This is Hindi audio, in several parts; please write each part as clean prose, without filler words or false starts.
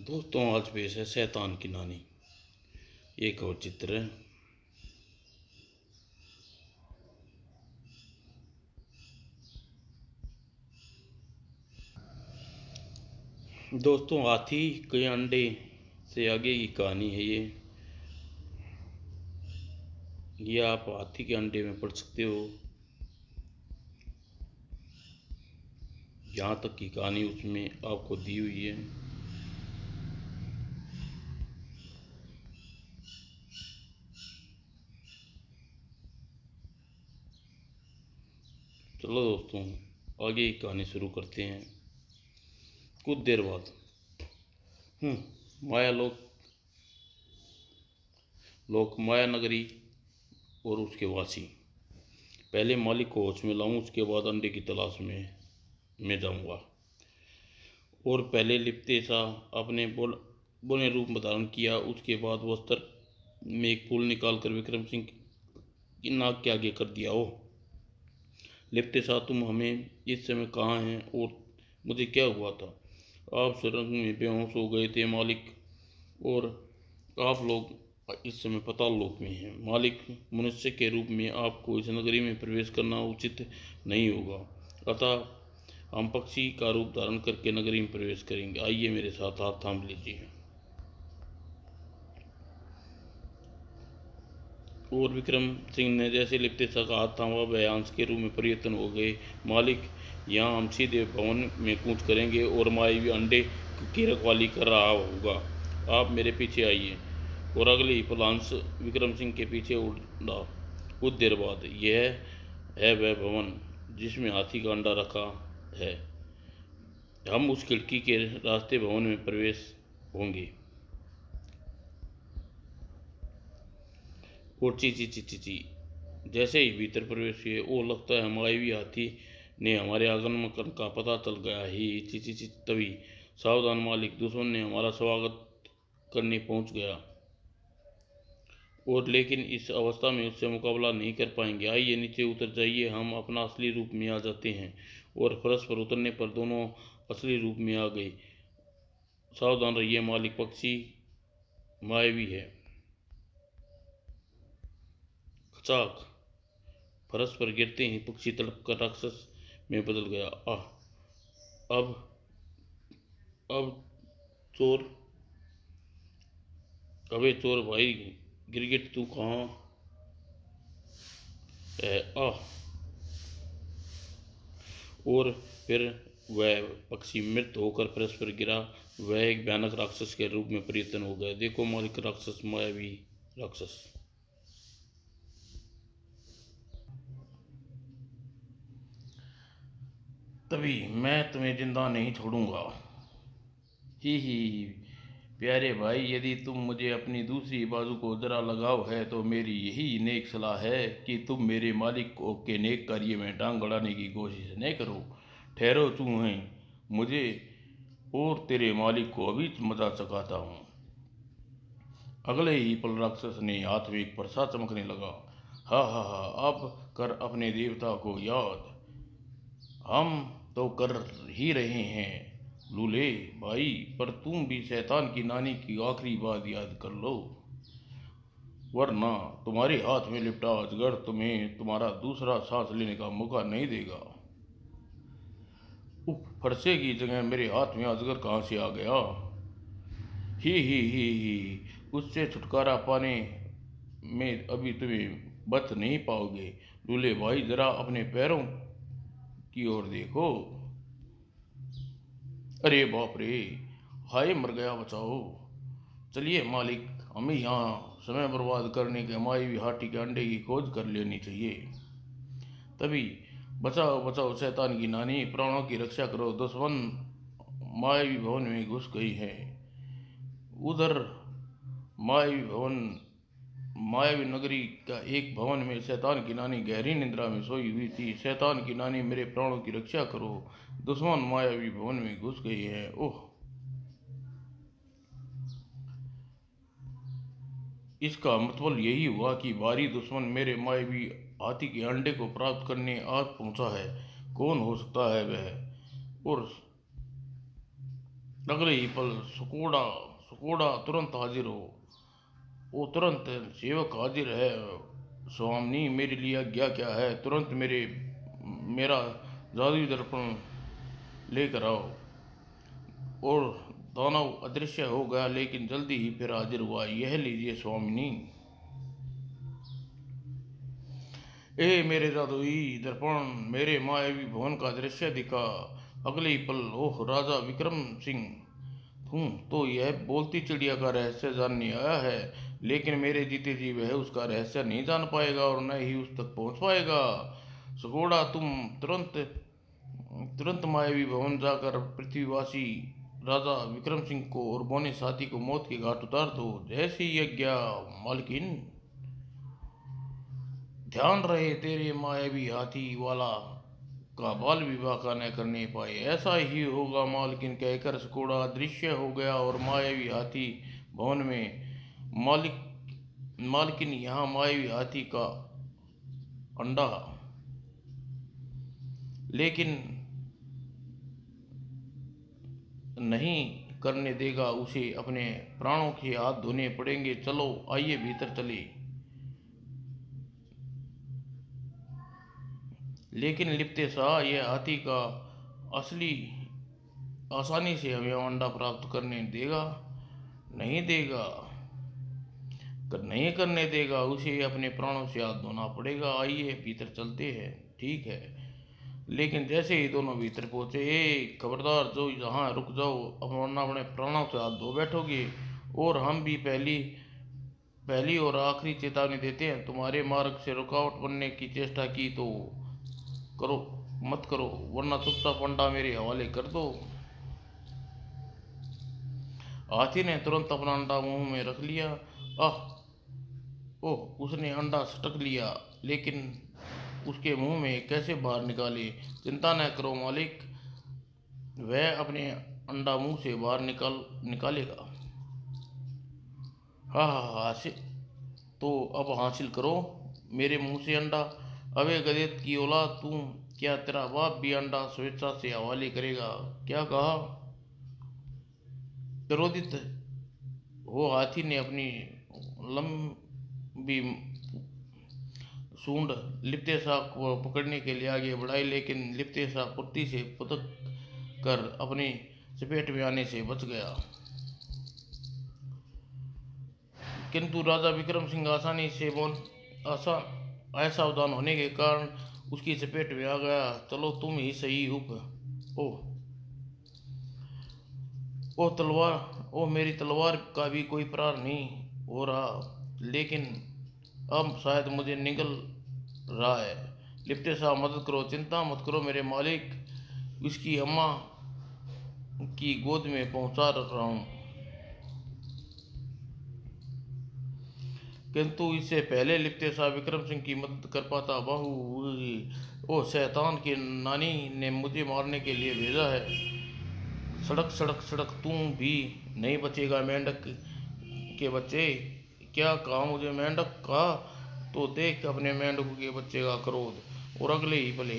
दोस्तों, आज पेश है शैतान की नानी। एक और चित्र है। दोस्तों, हाथी के अंडे से आगे की कहानी है ये आप हाथी के अंडे में पढ़ सकते हो। यहाँ तक की कहानी उसमें आपको दी हुई है। चलो दोस्तों, आगे की कहानी शुरू करते हैं। कुछ देर बाद माया माया नगरी और उसके वासी। पहले मालिक को होश में लाऊं, उसके बाद अंडे की तलाश में मैं जाऊंगा। और पहले लिपटे सा अपने बोने रूप में धारण किया। उसके बाद वस्त्र में एक फूल निकाल कर विक्रम सिंह की नाक के आगे कर दिया। ओ लिपटे सा, तुम हमें इस समय कहाँ हैं और मुझे क्या हुआ था? आप सुरंग में बेहोश हो गए थे मालिक, और आप लोग इस समय पाताल लोक में हैं। मालिक, मनुष्य के रूप में आपको इस नगरी में प्रवेश करना उचित नहीं होगा, अतः हम पक्षी का रूप धारण करके नगरी में प्रवेश करेंगे। आइए मेरे साथ, हाथ थाम लीजिए। और विक्रम सिंह ने जैसे लिपटे सा का हाथ थामा, वह हंस के रूप में परिवर्तन हो गए। मालिक, यहाँ हम सीधे भवन में कूच करेंगे और मायावी अंडे की रखवाली कर रहा होगा। आप मेरे पीछे आइए। और अगले ही पल हंस विक्रम सिंह के पीछे उड़ा। कुछ देर बाद यह है वह भवन जिसमें हाथी का अंडा रखा है। हम उस खिड़की के रास्ते भवन में प्रवेश होंगे। और ची ची ची ची ची जैसे ही भीतर प्रवेश हुए, ओ लगता है मायावी हाथी ने हमारे आगमन का पता चल गया ही। ची ची ची तभी सावधान मालिक, दुश्मन ने हमारा स्वागत करने पहुंच गया, और लेकिन इस अवस्था में उससे मुकाबला नहीं कर पाएंगे। आइए नीचे उतर जाइए, हम अपना असली रूप में आ जाते हैं। और फर्श पर उतरने पर दोनों असली रूप में आ गए। सावधान रहिए मालिक, पक्षी मायावी है। खचाक, फर्श पर गिरते ही पक्षी तड़प कर राक्षस में बदल गया। अब अब चोर, अबे चोर भाई गिरगिट, तू कहाँ है? और फिर वह पक्षी मृत होकर फर्श पर गिरा। वह एक भयानक राक्षस के रूप में परिवर्तन हो गया। देखो मालिक, राक्षस, मायावी राक्षस। तभी मैं तुम्हें जिंदा नहीं छोड़ूंगा। ही प्यारे भाई, यदि तुम मुझे अपनी दूसरी बाजू को जरा लगाव है तो मेरी यही नेक सलाह है कि तुम मेरे मालिक को के नेक कार्य में टांग अड़ाने की कोशिश न करो। ठहरो चूहे, मुझे और तेरे मालिक को अभी मजा चखाता हूँ। अगले ही पल राक्षस ने हाथ में एक परसा चमकने लगा। हा हा हा, अब कर अपने देवता को याद। हम तो कर ही रहे हैं लूले भाई, पर तुम भी शैतान की नानी की आखिरी बात याद कर लो, वरना तुम्हारे हाथ में लिपटा अजगर तुम्हें तुम्हारा दूसरा सांस लेने का मौका नहीं देगा। उफ, फरसे की जगह मेरे हाथ में अजगर कहाँ से आ गया? ही, उससे छुटकारा पाने में अभी तुम्हें बच नहीं पाओगे। लूले भाई, जरा अपने पैरों की ओर देखो। अरे बाप रे, हाय मर गया, बचाओ। चलिए मालिक, हमें यहाँ समय बर्बाद करने के मायावी हाथी के अंडे की खोज कर लेनी चाहिए। तभी बचाओ बचाओ शैतान की नानी, प्राणों की रक्षा करो, दुश्मन मायावी भवन में घुस गई है। उधर मायावी भवन, मायावी नगरी का एक भवन में शैतान की नानी गहरी निद्रा में सोई हुई थी। शैतान की नानी, मेरे प्राणों की रक्षा करो, दुश्मन मायावी भवन में घुस गई है। ओह, इसका मतलब यही हुआ कि भारी दुश्मन मेरे मायावी हाथी के अंडे को प्राप्त करने आज पहुंचा है। कौन हो सकता है वह? और अगले ही पल सुकोड़ा सुकोड़ा तुरंत हाजिर हो। वो तुरंत सेवक हाजिर है। स्वामी मेरे लिए आज्ञा क्या है? तुरंत मेरा जादुई दर्पण लेकर आओ। और दानव अदृश्य हो गया, लेकिन जल्दी ही फिर हाजिर हुआ। यह लीजिए स्वामिनी। ए मेरे जादुई दर्पण मेरे मायावी भवन का दृश्य दिखा। अगले ही पल ओह राजा विक्रम सिंह, तुम तो यह बोलती चिड़िया का रहस्य जानने आया है, लेकिन मेरे जीते जी वह उसका रहस्य नहीं जान पाएगा और न ही उस तक पहुंच पाएगा। सुगोड़ा तुम तुरंत तुरंत मायावी भवन जाकर पृथ्वीवासी राजा विक्रम सिंह को और बोने साथी को मौत के घाट उतार दो। जैसी यज्ञा मालकिन। ध्यान रहे तेरे मायावी हाथी वाला का बाल विवाह का न करने पाए। ऐसा ही होगा मालकिन, कहकर सकोड़ा अदृश्य हो गया और मायावी हाथी भवन में मालिक मालकिन यहाँ मायावी हाथी का अंडा लेकिन नहीं करने देगा। उसे अपने प्राणों के हाथ धोने पड़ेंगे। चलो आइए भीतर चले। लेकिन लिपटे शाह, यह हाथी का असली आसानी से हमें अंडा प्राप्त करने देगा? नहीं देगा, नहीं करने देगा। उसे अपने प्राणों से हाथ धोना पड़ेगा। आइए भीतर चलते हैं। ठीक है। लेकिन जैसे ही दोनों भीतर पहुंचे, ए खबरदार, जो यहाँ रुक जाओ, वरना अपने प्राणों से हाथ धो बैठोगे। और हम भी पहली और आखिरी चेतावनी देते हैं, तुम्हारे मार्ग से रुकावट बनने की चेष्टा की तो मत करो, वरना चुपचाप अंडा मेरे हवाले कर दो। हाथी ने तुरंत अपना अंडा मुंह में रख लिया। आह ओह, उसने अंडा सटक लिया, लेकिन उसके मुंह में कैसे बाहर निकाले? चिंता न करो मालिक, वह अपने अंडा मुंह से बाहर निकालेगा। हाँ हाँ हाँ, तो अब हासिल करो मेरे मुंह से अंडा। अबे गधेट की औलाद, तू क्या तेरा बाप भी अंडा स्वेच्छा से हवाले करेगा? क्या कहा? क्रोधित वो हाथी ने अपनी लंबी सूंड लिपटे शाह को पकड़ने के लिए आगे बढ़ाई, लेकिन लिपटे शाह फुर्ती से फुदक कर अपनी चपेट में आने से बच गया। किंतु राजा विक्रम सिंह आसानी से असावधान होने के कारण उसकी चपेट में आ गया। चलो तुम ही सही ओ तलवार, ओ मेरी तलवार का भी कोई प्रहार नहीं हो रहा, लेकिन अब शायद मुझे निगल रहा है। लिपटे शाह, मदद करो। चिंता मत करो मेरे मालिक, उसकी अम्मा की गोद में पहुंचा रहा हूँ। किंतु इससे पहले लिपटे शाह विक्रम सिंह की मदद कर पाता। ओ शैतान की नानी ने मुझे मारने के लिए भेजा है। सड़क सड़क सड़क, तू भी नहीं बचेगा मेंढक के बच्चे। क्या कहा मुझे? मेंढक कहा? तो देख अपने मेंढक के बच्चे का क्रोध। और अगले ही पल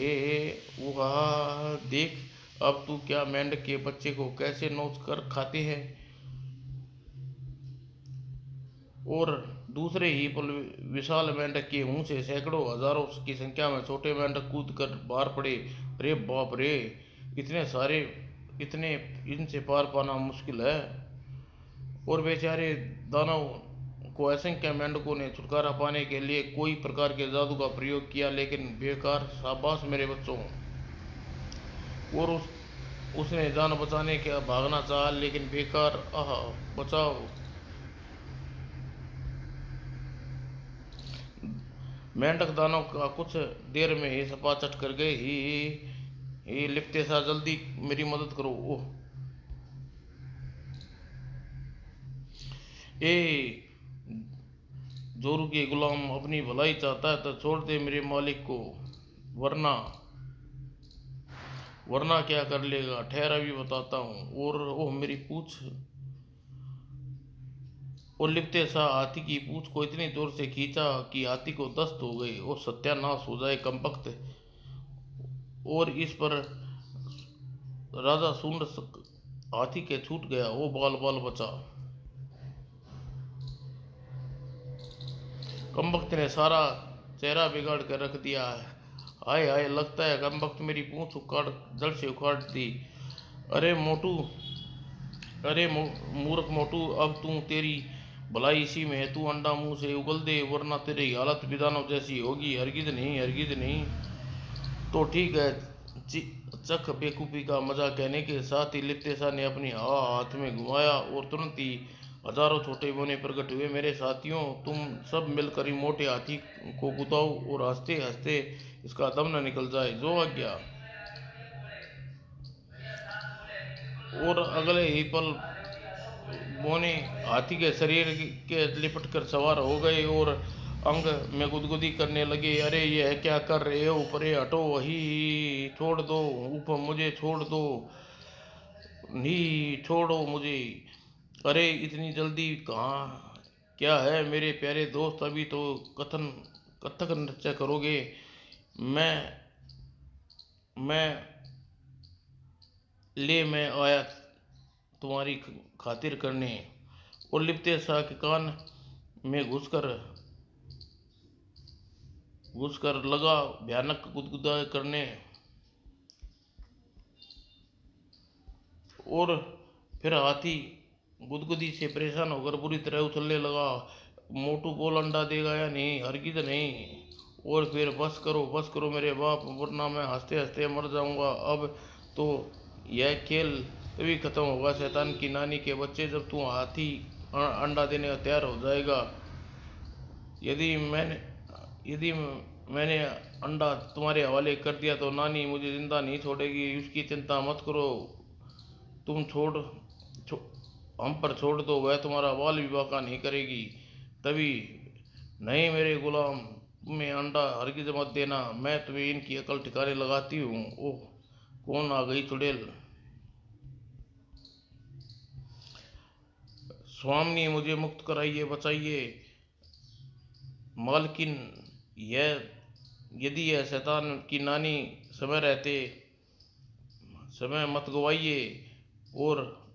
वो कहा, देख अब तू क्या मेंढक के बच्चे को कैसे नोच कर खाते हैं। और दूसरे ही पल विशाल मेंढक के मुंह से सैकड़ों हजारों की संख्या में छोटे मेंढक कूद कर बाहर पड़े। अरे बाप रे, इतने सारे, इतने इनसे पार पाना मुश्किल है। और बेचारे दानव को असंख्य मेंढकों ने छुटकारा पाने के लिए कोई प्रकार के जादू का प्रयोग किया, लेकिन बेकार। शाबाश मेरे बच्चों। और उसने जान बचाने का भागना चाहा, लेकिन बेकार। आह बचाओ। मेंढक दानव का कुछ देर में ही सपाचट कर गए। ही लिपटे शाह, जल्दी मेरी मदद करो। ओह ए जोरू के गुलाम, अपनी भलाई चाहता है तो छोड़ दे मेरे मालिक को, वरना वरना क्या कर लेगा? ठहरा भी बताता हूँ। और ओह मेरी पूछ। और लिपटे शाह हाथी की पूछ को इतनी जोर से खींचा कि हाथी को दस्त हो गई। और सत्यानाश हो जाए कमबख्त। और इस पर राजा हाथी के छूट गया, वो बाल बाल बचा। कमबख्त ने सारा चेहरा बिगाड़ कर रख दिया है। हाय हाय, लगता है कमबख्त मेरी पूंछ उखाड़ जड़ से उखाड़ दी। अरे मोटू, अरे मूर्ख मोटू, अब तू तेरी भलाई इसी में है। तू अंडा मुंह से उगल दे, वरना तेरी हालत विदानों जैसी होगी। हरगिज नहीं, हरगिज नहीं। तो ठीक है। चख बेकूफी का मजा कहने के साथ ही लिप्तेसा ने अपनी हवा हाथ में घुमाया और तुरंत ही हजारों छोटे बोने प्रकट हुए। मेरे साथियों, तुम सब मिलकर ही मोटे हाथी को कुदाओ और हंसते हंसते इसका दम न निकल जाए। जो आज्ञा। और अगले ही पल बोने हाथी के शरीर के लिपट कर सवार हो गए और अंग में गुदगुदी करने लगे। अरे यह क्या कर रहे हो? परे हटो, वही छोड़ दो, ऊपर मुझे छोड़ दो, नी छोड़ो मुझे। अरे इतनी जल्दी कहाँ? क्या है मेरे प्यारे दोस्त, अभी तो कथक नृत्य करोगे? मैं मैं आया तुम्हारी खातिर करने। और लिपटे शाह के कान में घुसकर लगा भयानक गुदगुदा करने। और फिर हाथी गुदगुदी से परेशान होकर बुरी तरह उछलने लगा। मोटू बोल, अंडा देगा या नहीं? हरगिज नहीं। और फिर बस करो मेरे बाप, वरना मैं हंसते हंसते मर जाऊंगा। अब तो यह खेल तभी खत्म होगा शैतान की नानी के बच्चे, जब तू हाथी अंडा देने का तैयार हो जाएगा। यदि मैंने यदि मैंने अंडा तुम्हारे हवाले कर दिया तो नानी मुझे जिंदा नहीं छोड़ेगी। उसकी चिंता मत करो। तुम छो, हम पर छोड़ दो, वह तुम्हारा बाल भी बाका नहीं करेगी। तभी नहीं मेरे गुलाम, तुम्हें अंडा हरगिज मत देना। मैं तुम्हें इनकी अकल ठिकाने लगाती हूँ। ओह, कौन आ गई चुड़ैल? स्वामी, मुझे मुक्त कराइए, बचाइए। मालकिन, यदि यह शैतान की नानी समय मत गवाइए। और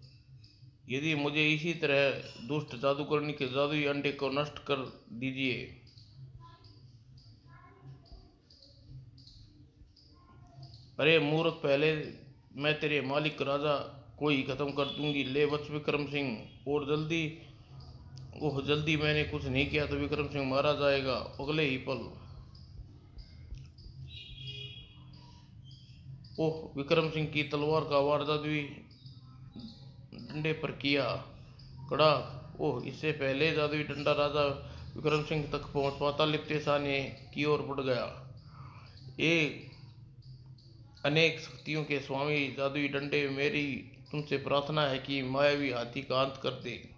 यदि मुझे इसी तरह दुष्ट जादूगरनी के जादुई अंडे को नष्ट कर दीजिए। अरे मूर्ख, पहले मैं तेरे मालिक राजा को ही खत्म कर दूंगी। ले बच विक्रम सिंह। और जल्दी मैंने कुछ नहीं किया तो विक्रम सिंह मारा जाएगा। अगले ही पल विक्रम सिंह की तलवार का वार जादुई डंडे पर किया। कड़ाक। इससे पहले जादुई डंडा राजा विक्रम सिंह तक पहुंच पाता, लिप्टे शाह ने की ओर बढ़ गया। ये अनेक शक्तियों के स्वामी जादुई डंडे, मेरी तुमसे प्रार्थना है कि मायावी हाथी का अंत कर दे।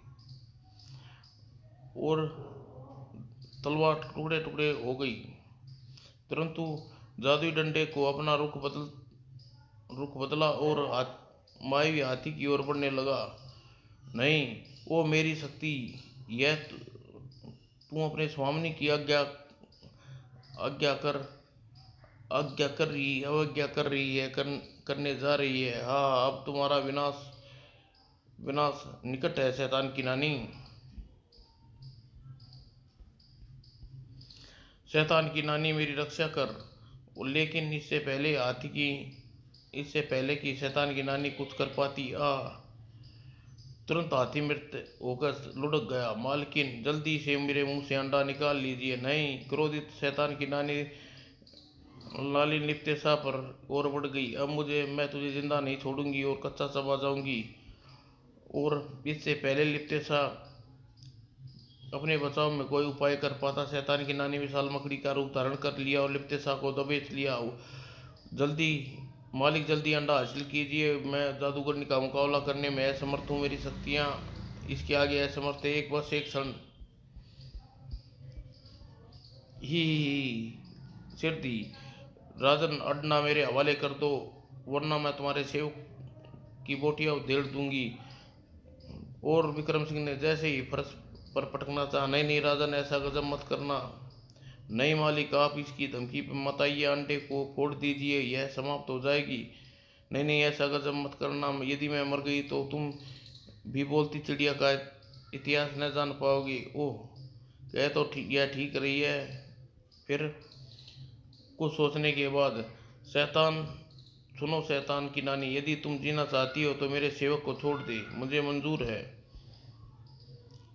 और तलवार टुकड़े टुकड़े हो गई। परंतु जादुई डंडे को अपना रुख बदला और मायावी हाथी की ओर बढ़ने लगा। नहीं, वो मेरी शक्ति, यह तू अपने स्वामी की अवज्ञा कर रही है, करने जा रही है। हाँ, अब तुम्हारा विनाश निकट है शैतान की नानी। शैतान की नानी, मेरी रक्षा कर। लेकिन इससे पहले कि शैतान की नानी कुछ कर पाती, तुरंत हाथी मृत होकर लुढ़क गया। मालकिन, जल्दी से मेरे मुंह से अंडा निकाल लीजिए। नहीं। क्रोधित शैतान की नानी लाली लिपटे शाह पर और बढ़ गई। अब मैं तुझे जिंदा नहीं छोड़ूंगी और कच्चा चबा जाऊंगी। और इससे पहले लिपटे शाह अपने बचाव में कोई उपाय कर पाता, शैतान की नानी विशाल मकड़ी का रूप धारण कर लिया और लिपटे शाह को दबोच लिया। जल्दी अंडा हासिल कीजिए। मैं जादूगरनी का मुकाबला करने में असमर्थ हूँ। मेरी शक्तियाँ इसके आगे असमर्थ है। बस एक क्षण ही सिर दी। राजन, अड्डा मेरे हवाले कर दो, वरना मैं तुम्हारे सेवक की बोटियां उधेड़ दूंगी। और विक्रम सिंह ने जैसे ही फर्श पर पटकना चाहा। नहीं राजन, ऐसा गजब मत करना। नहीं मालिक, आप इसकी धमकी पर मत आइए। अंडे को फोड़ दीजिए, यह समाप्त हो जाएगी। नहीं नहीं, ऐसा गजब मत करना, यदि मैं मर गई तो तुम भी बोलती चिड़िया का इतिहास न जान पाओगी। ओह, कह तो ठीक, यह ठीक रही है। फिर कुछ सोचने के बाद, शैतान सुनो शैतान की नानी, यदि तुम जीना चाहती हो तो मेरे सेवक को छोड़ दे, मुझे मंजूर है।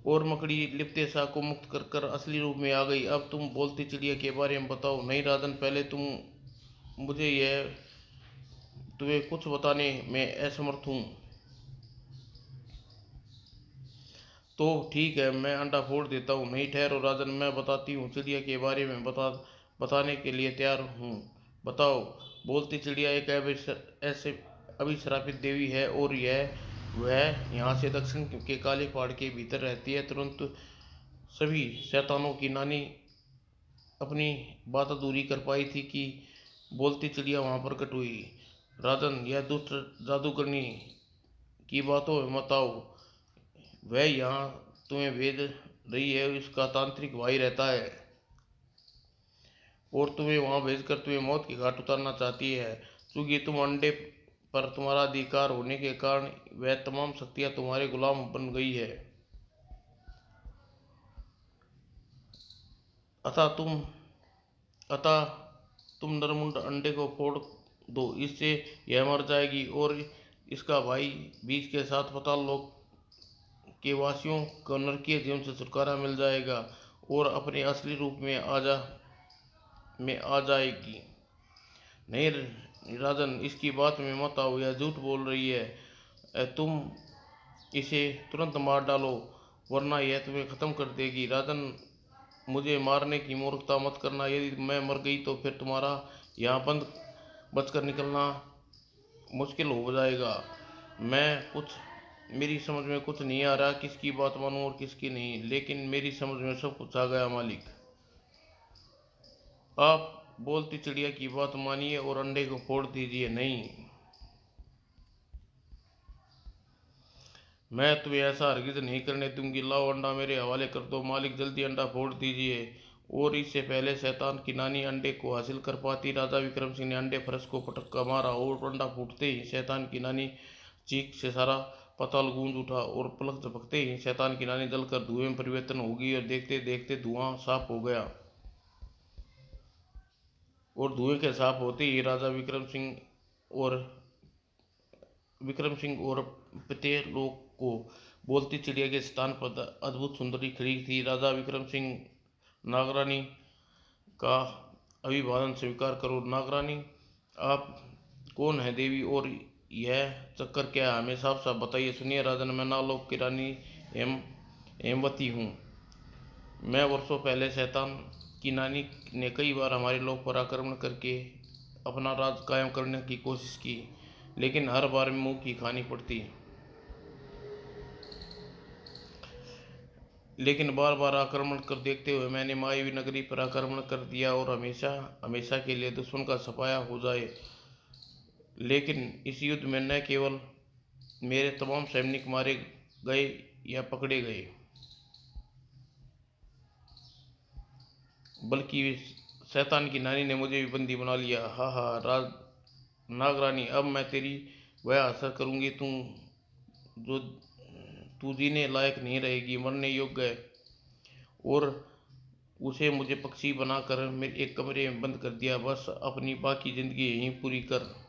और मकड़ी लिपटे शाह को मुक्त कर कर असली रूप में आ गई। अब तुम बोलती चिड़िया के बारे में बताओ। नहीं राजन, पहले तुम मुझे यह तुम्हें कुछ बताने में असमर्थ हूँ। तो ठीक है, मैं अंडा फोड़ देता हूँ। नहीं ठहरो राजन, मैं बताती हूँ चिड़िया के बारे में, बताने के लिए तैयार हूँ। बताओ। बोलती चिड़िया एक ऐसे अभिश्रापित देवी है, और वह यहाँ से दक्षिण के काले पहाड़ के भीतर रहती है। तुरंत सभी शैतानों की नानी अपनी बात अधूरी कर पाई थी कि बोलती चिड़िया वहाँ प्रकट हुई। राजन, यह दुष्ट जादूगरनी की बातों में मत आओ। वह यहाँ तुम्हें भेज रही है, उसका तांत्रिक भाई रहता है, और तुम्हें वहाँ भेजकर तुम्हें मौत की घाट उतारना चाहती है। क्योंकि तुम अंडे पर तुम्हारा अधिकार होने के कारण वह तमाम शक्तियाँ तुम्हारे गुलाम बन गई है। अतः तुम अतः तुम नरमुंड अंडे को फोड़ दो, इससे यह मर जाएगी, और इसका भाई बीज के साथ पाताल लोक के वासियों को नरकीय जीवन से छुटकारा मिल जाएगा, और अपने असली रूप में आ जाएगी। नहीं राजन, इसकी बात में मत आओ, यह झूठ बोल रही है। तुम इसे तुरंत मार डालो, वरना यह तुम्हें खत्म कर देगी। राजन, मुझे मारने की मूर्खता मत करना। यदि मैं मर गई तो फिर तुम्हारा यहाँ बंद बचकर निकलना मुश्किल हो जाएगा। मेरी समझ में कुछ नहीं आ रहा, किसकी बात मानूं और किसकी नहीं, लेकिन मेरी समझ में सब कुछ आ गया मालिक। आप बोलती चिड़िया की बात मानिए और अंडे को फोड़ दीजिए। नहीं, मैं तुम्हें ऐसा हरगिज नहीं करने दूंगी। लाओ अंडा मेरे हवाले कर दो। मालिक, जल्दी अंडा फोड़ दीजिए। और इससे पहले शैतान की नानी अंडे को हासिल कर पाती, राजा विक्रम सिंह ने अंडे फरस को पटक मारा, और अंडा फूटते ही शैतान की नानी चीख से सारा पाताल गूंज उठा, और पलक झपकते ही शैतान की नानी जलकर धुएं में परिवर्तन हो गई, और देखते देखते धुआं साफ हो गया। और धुएं के साफ होते ही राजा और विक्रम सिंह और पितेलोक को बोलती चिड़िया के स्थान पर अद्भुत सुंदरी खड़ी थी। राजा विक्रम सिंह, नागरानी का अभिवादन स्वीकार करो। नागरानी, आप कौन है देवी, और यह चक्कर क्या है, हमें साफ साफ बताइए। सुनिए राजन, मैं नागलोक की रानी हेमवती हूँ। मैं वर्षों पहले शैतान की नानी ने कई बार हमारे लोक पर आक्रमण करके अपना राज कायम करने की कोशिश की, लेकिन हर बार मुंह की खानी पड़ती। लेकिन बार बार आक्रमण कर देखते हुए मैंने मायावी नगरी पर आक्रमण कर दिया, और हमेशा हमेशा के लिए दुश्मन का सफाया हो जाए। लेकिन इस युद्ध में न केवल मेरे तमाम सैनिक मारे गए या पकड़े गए, बल्कि शैतान की नानी ने मुझे भी बंदी बना लिया। हा हा, नागरानी, अब मैं तेरी वह असर करूंगी जो तू जीने लायक नहीं रहेगी, मरने योग्य है। और उसे मुझे पक्षी बनाकर मेरे एक कमरे में बंद कर दिया। बस अपनी बाकी जिंदगी यहीं पूरी कर।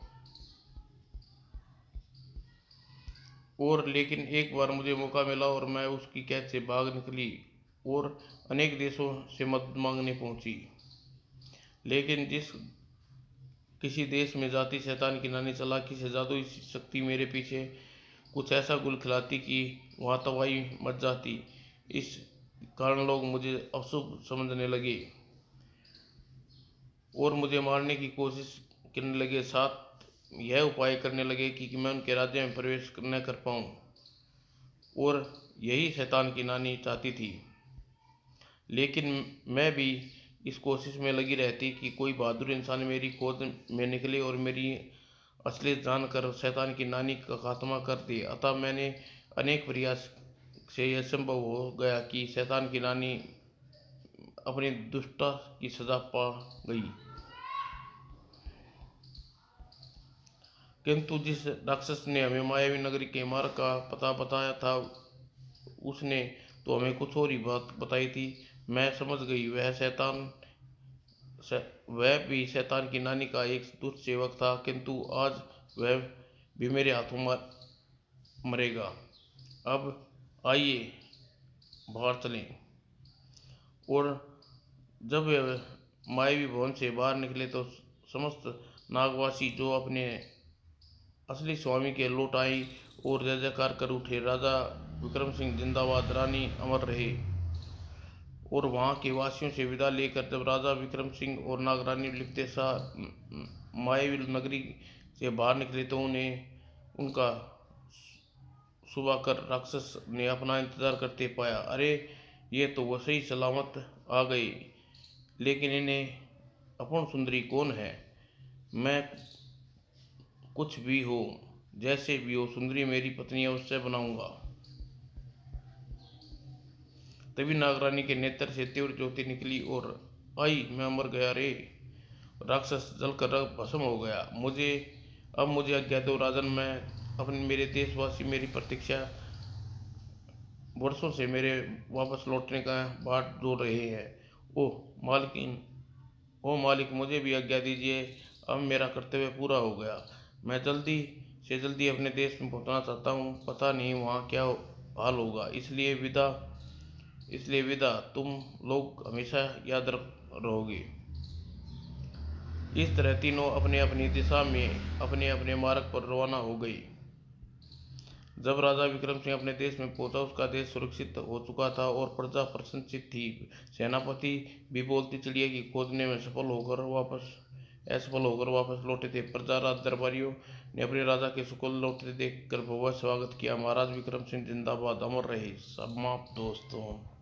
और लेकिन एक बार मुझे मौका मिला, और मैं उसकी कैद से भाग निकली और अनेक देशों से मदद मांगने पहुंची। लेकिन किसी देश में जाती शैतान की नानी चालाकी से जादुई शक्ति मेरे पीछे कुछ ऐसा गुल खिलाती कि वहाँ तबाही मच जाती। इस कारण लोग मुझे अशुभ समझने लगे और मुझे मारने की कोशिश करने लगे। साथ यह उपाय करने लगे कि मैं उनके राज्य में प्रवेश न कर पाऊँ, और यही शैतान की नानी चाहती थी। लेकिन मैं भी इस कोशिश में लगी रहती कि कोई बहादुर इंसान मेरी खोज में निकले और मेरी असलियत जानकर शैतान की नानी का खात्मा कर दे। अतः मैंने अनेक प्रयास से यह संभव हो गया कि शैतान की नानी अपनी दुष्टता की सजा पा गई। किंतु जिस राक्षस ने हमें मायावी नगरी के मार्ग का पता बताया था उसने तो हमें कुछ और ही बात बताई थी। मैं समझ गई वह भी शैतान की नानी का एक दुष्ट सेवक था, किंतु आज वह भी मेरे हाथों मरेगा। अब आइए बाहर चलें। और जब वे मायावी भवन से बाहर निकले तो समस्त नागवासी जो अपने असली स्वामी के लौट आई और जय जयकार कर उठे, राजा विक्रम सिंह जिंदाबाद, रानी अमर रहे। और वहां के वासियों से विदा लेकर जब राजा विक्रम सिंह और नागरानी लिपटे शाह मायावी नगरी से बाहर निकले तो उन्हें उनका सुबह कर राक्षस ने अपना इंतजार करते पाया। अरे, ये तो वो सही सलामत आ गए, लेकिन इन्हें अपूर्ण सुंदरी कौन है? मैं कुछ भी हो, जैसे भी हो, सुंदरी मेरी पत्नी अवश्य बनाऊंगा। तभी नागरानी के नेत्र से तीव्र ज्योति निकली और आई, मैं मर गया रे। राक्षस जलकर भस्म हो गया। मुझे आज्ञा दो राजन, मैं अपने मेरे देशवासी मेरी प्रतीक्षा वर्षों से मेरे वापस लौटने का बाट जोड़ रहे हैं। ओह मालकिन, ओ मालिक, मुझे भी आज्ञा दीजिए, अब मेरा कर्तव्य पूरा हो गया। मैं जल्दी से जल्दी अपने देश में पहुंचना चाहता हूँ, पता नहीं वहाँ क्या हाल होगा, इसलिए विदा, तुम लोग हमेशा याद रहोगे। इस तरह तीनों अपने अपनी दिशा में अपने अपने मार्ग पर रवाना हो गई। जब राजा विक्रम सिंह अपने देश में पहुंचा, उसका देश सुरक्षित हो चुका था और प्रजा प्रसन्नचित्त थी। सेनापति भी बोलती चिड़िया की खोजने में असफल होकर वापस लौटे थे। प्रजा राज दरबारियों ने अपने राजा के सुकुल लौटते देखकर भव्य स्वागत किया। महाराज विक्रम सिंह जिंदाबाद, अमर रहे। समाप्त दोस्तों।